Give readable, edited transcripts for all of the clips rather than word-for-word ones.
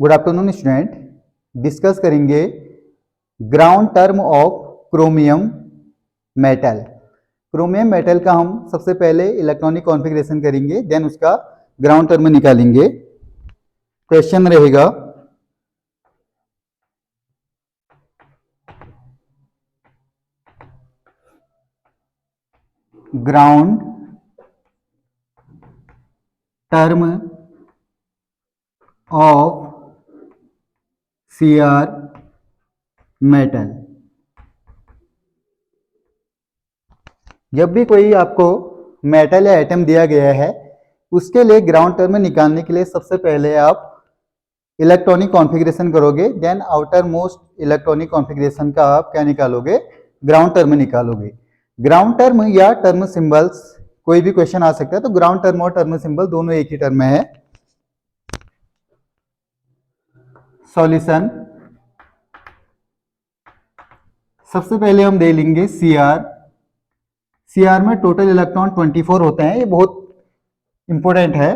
Good afternoon student. Discuss करेंगे ground term of chromium metal. Chromium metal का हम सबसे पहले इलेक्ट्रॉनिक कॉन्फ़िगरेशन करेंगे, देन उसका ग्राउंड टर्म निकालेंगे। क्वेश्चन रहेगा ground term of Cr metal. जब भी कोई आपको मेटल या एटम दिया गया है, उसके लिए ग्राउंड टर्म निकालने के लिए सबसे पहले आप इलेक्ट्रॉनिक कॉन्फ़िगरेशन करोगे, then outer most electronic configuration का आप क्या निकालोगे, ग्राउंड टर्म निकालोगे। ग्राउंड टर्म या टर्म सिंबल्स कोई भी क्वेश्चन आ सकता है, तो ग्राउंड टर्म और टर्म सिंबल दोनों एक ही टर्म में है। सॉल्यूशन सबसे पहले हम दे लेंगे Cr में टोटल इलेक्ट्रॉन 24 होते हैं, ये बहुत इंपॉर्टेंट है।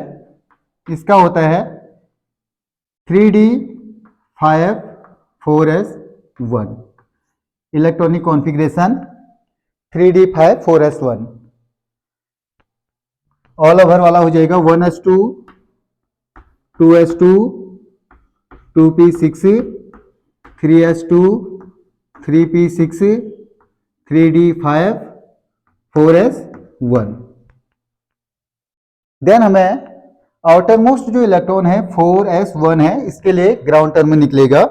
इसका होता है 3d5 4s1 electronic configuration 3d5 4s1। All over वाला हो जाएगा 1s2 2s2 2p6 3s2 3p6 3d5 4s1। Then हमें आउटर मोस्ट जो इलेक्ट्रॉन है 4s1 है, इसके लिए ग्राउंड टर्म निकलेगा।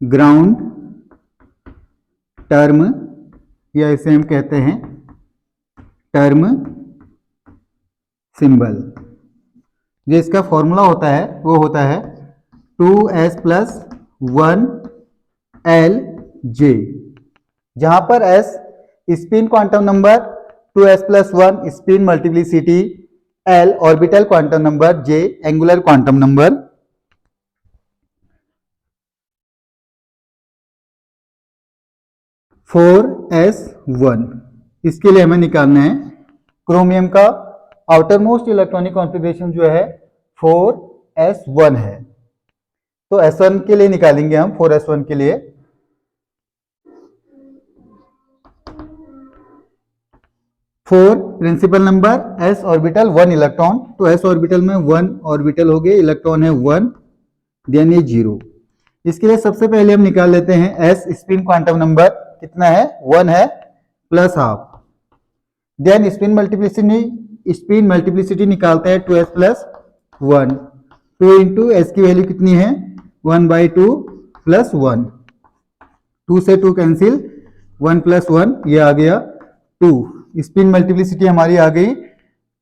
ग्राउंड टर्म या इसे हम कहते हैं टर्म सिंबल। जो इसका फॉर्मूला होता है वो होता है 2s + 1lj, जहां पर s spin quantum number, 2s + 1 spin multiplicity, l orbital quantum number, j angular quantum number. (4s1) इसके लिए हमें निकालना है क्रोमियम का आउटर मोस्ट इलेक्ट्रॉनिक कॉन्फ़िगरेशन जो है 4s1 है, तो s1 के लिए निकालेंगे हम। 4s1 के लिए 4 principle number, s orbital 1 electron, तो s ऑर्बिटल में 1 ऑर्बिटल हो गए, इलेक्ट्रॉन है 1, देन ये 0। इसके लिए सबसे पहले हम निकाल लेते हैं s स्पिन क्वांटम नंबर कितना है, 1 है, +½ देन स्पिन मल्टीप्लिसिटी निकालते हैं 2s + 1, 2 इंटू एस की वैल्यू कितनी है 1/2 + 1, 2 से 2 कैंसिल, 1 + 1 ये आ गया 2। स्पिन मल्टीप्लिसिटी हमारी आ गई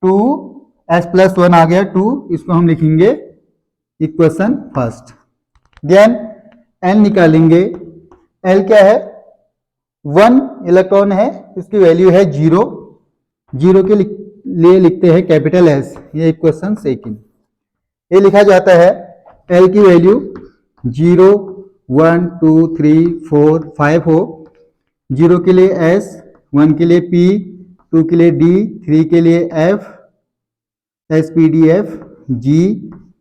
2s + 1 आ गया 2, इसको हम लिखेंगे इक्वेशन फर्स्ट। देन n निकालेंगे, l क्या है 1 इलेक्ट्रॉन है, इसकी वैल्यू है 0, 0 के लिए लिखते हैं कैपिटल S, ये इक्वेशन सेकंड। ये लिखा जाता है L की वैल्यू 0 1 2 3 4 5 हो, 0 के लिए S, 1 के लिए P, 2 के लिए D, 3 के लिए F, S P D F G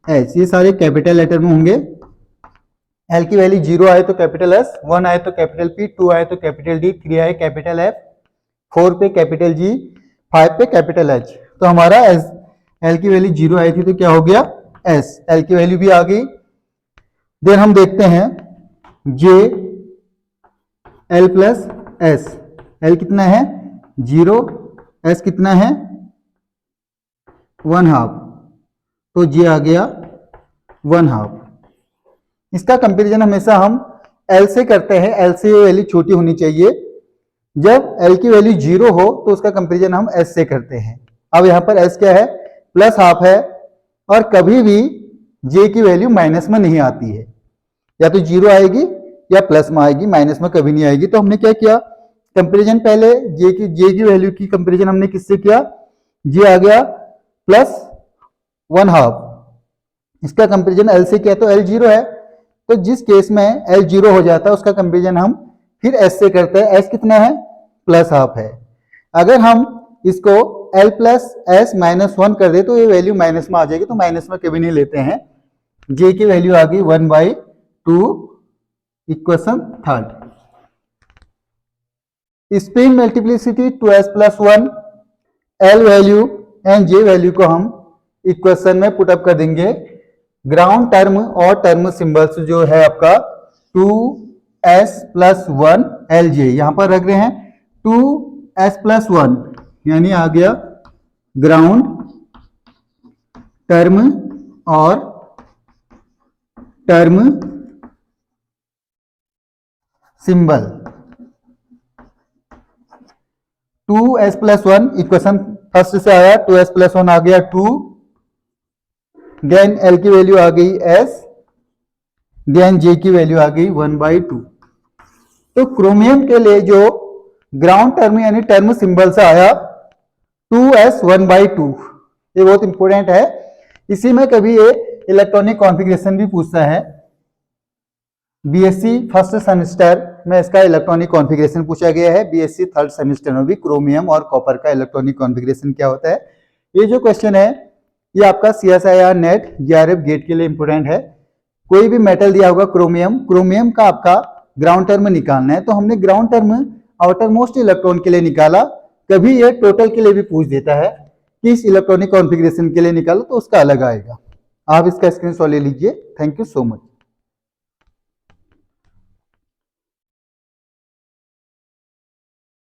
H, ये सारे कैपिटल लेटर में होंगे। L की वैल्यू 0 आए तो कैपिटल S, 1 आए तो कैपिटल P, 2 आए तो कैपिटल D, 3 आए कैपिटल F, 4 पे कैपिटल G, 5 पे कैपिटल H। तो हमारा L की वैल्यू 0 आई थी तो क्या हो गया S, L की वैल्यू भी आ गई। देन हम देखते हैं J L + S, L कितना है 0, S कितना है 1/2, तो J आ गया 1/2। इसका कंपैरिजन हमेशा हम L से करते हैं, L से ये वैल्यू छोटी होनी चाहिए। जब L की वैल्यू 0 हो तो उसका कंपैरिजन हम S से करते हैं। अब यहाँ पर S क्या है +½ है, और कभी भी J की वैल्यू माइनस में नहीं आती है, या तो 0 आएगी या प्लस में आएगी, माइनस में कभी नहीं आएगी। तो हमने क्या किया कंपैरिजन, पहले J की वैल्यू की कंपैरिजन हमने किससे किया, J आ गया +1/2, इसका कंपैरिजन L से किया तो L 0 है, तो जिस केस में L 0 हो जाता है उसका कंपैरिजन हम फिर S से करते हैं। S कितना है +½ है। अगर हम इसको L प्लस एस माइनस 1 कर दे तो ये वैल्यू माइनस में आ जाएगी, तो माइनस में कभी नहीं लेते हैं। J की वैल्यू आ गई 1/2, equation third. Spin multiplicity 2s plus 1, L value and J value को हम इक्वेशन में पुटअप कर देंगे। ग्राउंड टर्म और टर्म सिंबल्स जो है आपका 2s प्लस 1 LJ यहां पर रख रहे हैं। 2s प्लस 1 यानी आ गया ग्राउंड टर्म और term symbol. 2s plus 1 equation first से आया, 2s प्लस 1 आ गया 2, देन L की वैल्यू आ गई s, देन J की वैल्यू आ गई 1/2। तो क्रोमियम के लिए जो ग्राउंड टर्म यानी टर्म सिंबल से आया 2s 1/2, ये बहुत इंपॉर्टेंट है। इसी में कभी ये इलेक्ट्रॉनिक कॉन्फ़िगरेशन भी पूछता है। बीएससी फर्स्ट सेमेस्टर में इसका इलेक्ट्रॉनिक कॉन्फ़िगरेशन पूछा गया है, बीएससी थर्ड सेमेस्टर में भी क्रोमियम और कॉपर का इलेक्ट्रॉनिक कॉन्फ़िगरेशन क्या होता है। ये जो क्वेश्चन है ये आपका CSIR नेट JRF गेट के लिए इंपॉर्टेंट है। कोई भी मेटल दिया होगा क्रोमियम का आपका ग्राउंड टर्म निकालना है, तो हमने ground term outer most electron के लिए निकाला। कभी ये टोटल के लिए भी पूछ देता है कि इस इलेक्ट्रॉनिक कॉन्फ़िगरेशन के लिए निकालो, तो उसका अलग आएगा। आप इसका स्क्रीनशॉट ले लीजिए। Thank you so much.